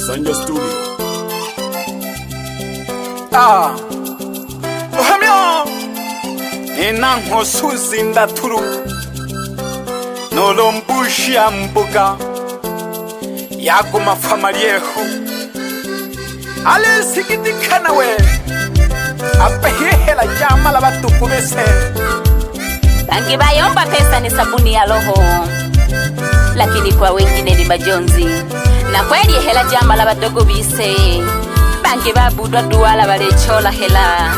Sanja Studio. Muhamyo Inango suzinda turu Nolombushi ya mbuga Yago mafamariehu Ale sigitikana we Apehela jamala batuku bese Bangi bayomba pesa ni sabuni ya roho, lakini kwa wengine ni majonzi. Na kweli hela jamala badogo bise Bangi babudwa duala balechola hela.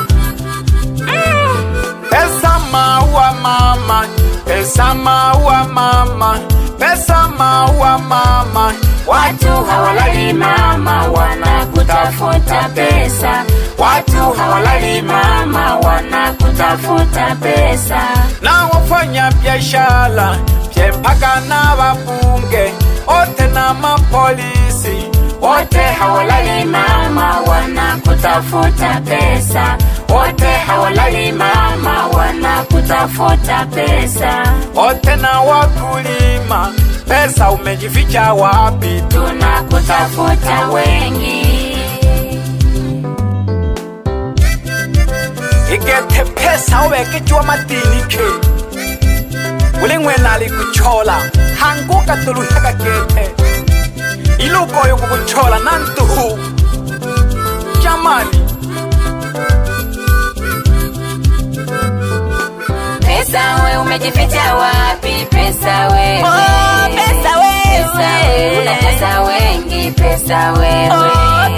Pesa maua mama, pesa maua mama, pesa maua mama. Watu hawalali mama, wanakutafuta pesa. Watu hawalali mama, wanakutafuta pesa. Na wafanya biashara pia mpaka na wabunge wote na mapolisi wote hawalali mama, wanakutafuta pesa. Wote hawalali mama, wanakutafuta pesa. wote na wakulima. Pesa umejificha wapi? Tunakutafuta wengi. Igete pesa uwekichwa madinike Ulingwe nali kuchola Hanguka tuluhaka kete Iluko yuku kuchola nantuhu Jamani Pesa we umejificha wapi? Pesa we pesa wewe unatesa wengi. Pesa wewe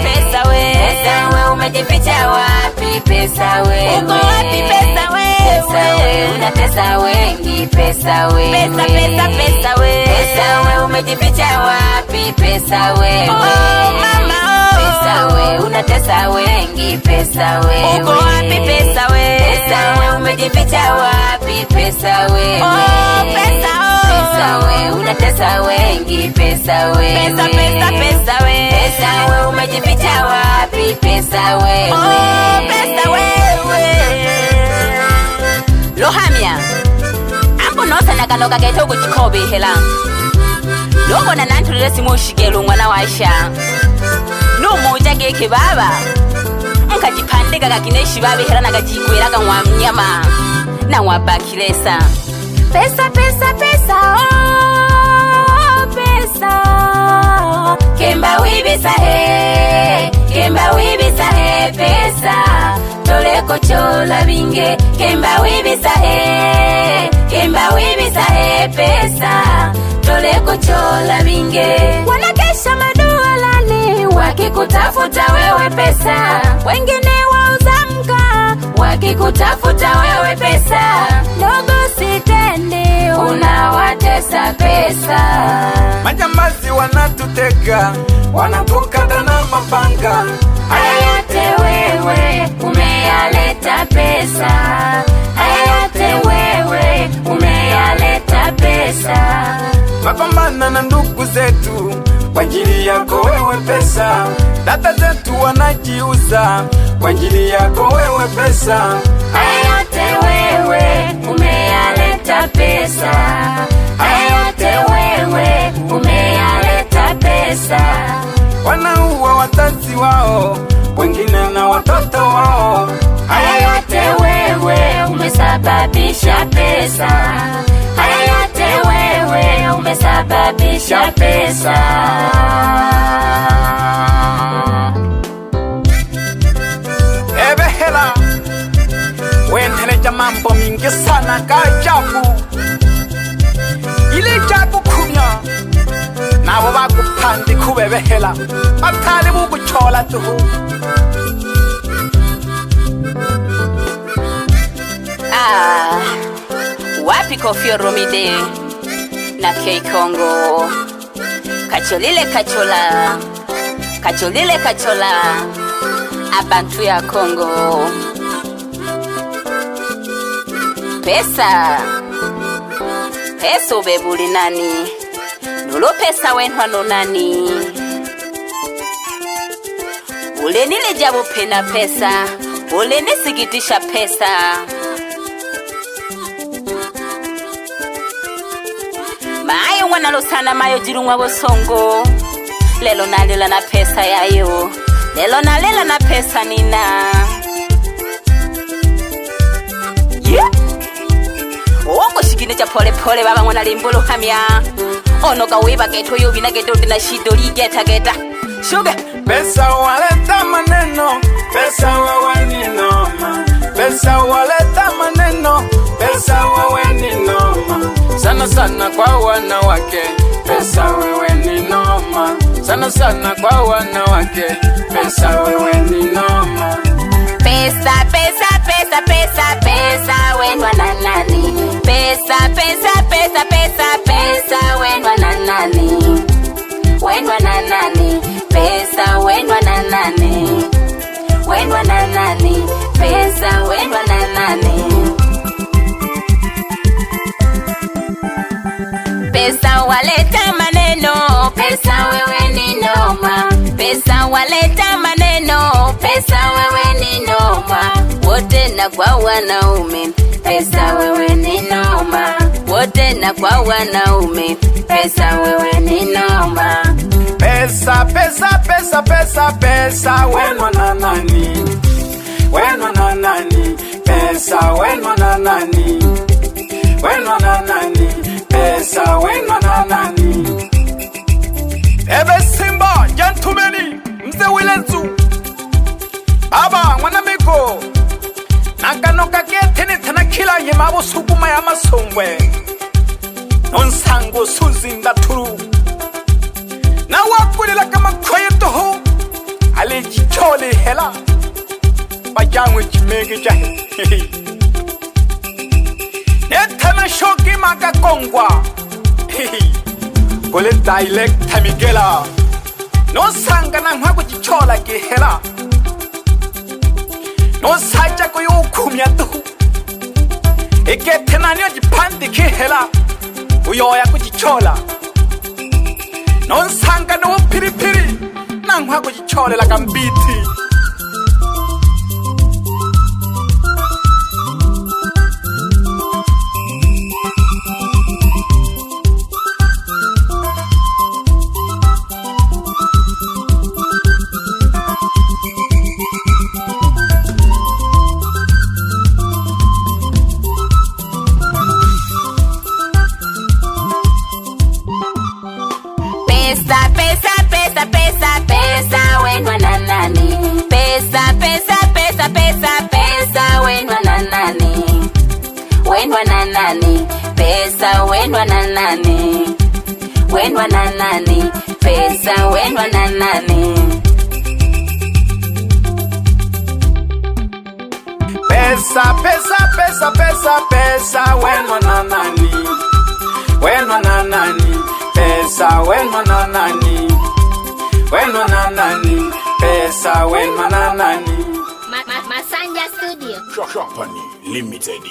pesa wewe Pesa we umejificha wapi? Pesa wewe uko wapi? Pesa wewe unatesa wengi. Pesa wewe pesa wewe Pesa we umejificha wapi? Pesa wewe mama Pesa we unatesa wengi. Pesa wewe uko wapi? Pesa wewe Pesa we umejificha wapi? Pesa wewe pesa we unatesa wengi. Pesa wewe pesa wewe Pesa we umejificha wapi? Pesa wewe pesa wewe Lohamya ambo nosana kanoka geto kuchikobe hela Lobo na nantulile simushigelo mwana washa No moja geke baba Nkajipandika kakineshi babe hela nagajikwera kanwa mnyama Na wabakilesa Pesa pesa pesa oh pesa Kemba wibisa he Kemba wibisa he pesa Toleko chola binge Kemba wibisa he Kemba wibisa he pesa Toleko chola binge Wanakesha madualani wakikutafuta wewe pesa Wengine wauzamka wakikutafuta wewe pesa Dogo sitendi unawatesa pesa Majambazi wanatuteka wanatukata na mapanga Haya yote wewe umeyaleta pesa Haya yote wewe umeyaleta pesa Mapambana na ndugu zetu kwa ajili yako wewe pesa Dada zetu wanajiuza kwa ajili yako wewe pesa Haya yote wewe umeyaleta pesa Haya yote wewe umeyaleta pesa Wanaua wazazi wao wengine na watoto wao Haya yote wewe umesababisha pesa Haya yote wewe umesababisha pesa Ebe hela Wendeleja mambo mingi sana kajabu Ile jabu kumya Nabo bakupandi kubebe hela Atali bukuchola tuhu Wapi Koffi Olomide na K Congo Kacholile kachola Kacholile kachola Abantu ya Congo Pesa Pesa ubebuli nani Nulo pesa wenhwano nani Ule nile jabu pena pesa Ule nisigitisha pesa Mayo mwana losana mayo jirungwa bosongo lelo nalela na pesa yayo, lelo nalela na pesa nina. Yeah. Oko shikine cha pole pole baba ngona limbolo kamya. Ono kaweba geto yo bina geto na shidoli geta. Sugar. Pesa waleta maneno, pesa wewe ni noma. Pesa waleta maneno, pesa wewe ni noma. Sana sana kwa wanawake, pesa wewe ni noma. Sana sana kwa wanawake, pesa wewe ni noma. Pesa, pesa, pesa, pesa, pesa wenwa na nani? Pesa, pesa, pesa, pesa, pesa wenwa na nani? Wenwa na nani? Pesa wenwa na nani? Wenwa na nani? Pesa wenwa na nani? Pesa waleta maneno, pesa wewe ni noma. Pesa waleta maneno, pesa wewe ni noma. Wote na kwa wanaume, pesa wewe ni noma. Wote na kwa wanaume, pesa wewe ni noma. Pesa, pesa, pesa, pesa, pesa wenwa na nani? Wenwa na nani? Pesa wenwa na nani? Wenwa na nani? Pesa wenwa na nani? Ebe Simba, gentlemen, mzee Wilenzu, baba mwana miko, nakanoka getene tanakila yemabo sukuma ya masongwe, nonsango suzinda turu, na wakulila kama koye toho, alijichole hela, bajangwe jimege jahe, netana shoki maka kongwa, kole dialect tamigela, no sanga na mwaku jichola ki hela, no saja ko yo kumya tu, eke tena niyo jipandi ki hela, uyo ya kujichola, no sanga no piri piri, na mwaku jichole la kambiti. Pesa, pesa, pesa, pesa, pesa wenwa na nani? Pesa, pesa, pesa, pesa, pesa wenwa na nani? Wenwa na nani? Pesa wenwa na nani? Wenwa na nani? Pesa wenwa na nani? Pesa, pesa, pesa, pesa, pesa wenwa na nani? Wenwa na nani? Pesa wenwa na nani? Wenwa na nani? Pesa wenwa na nani? Masanja Studio Company Limited.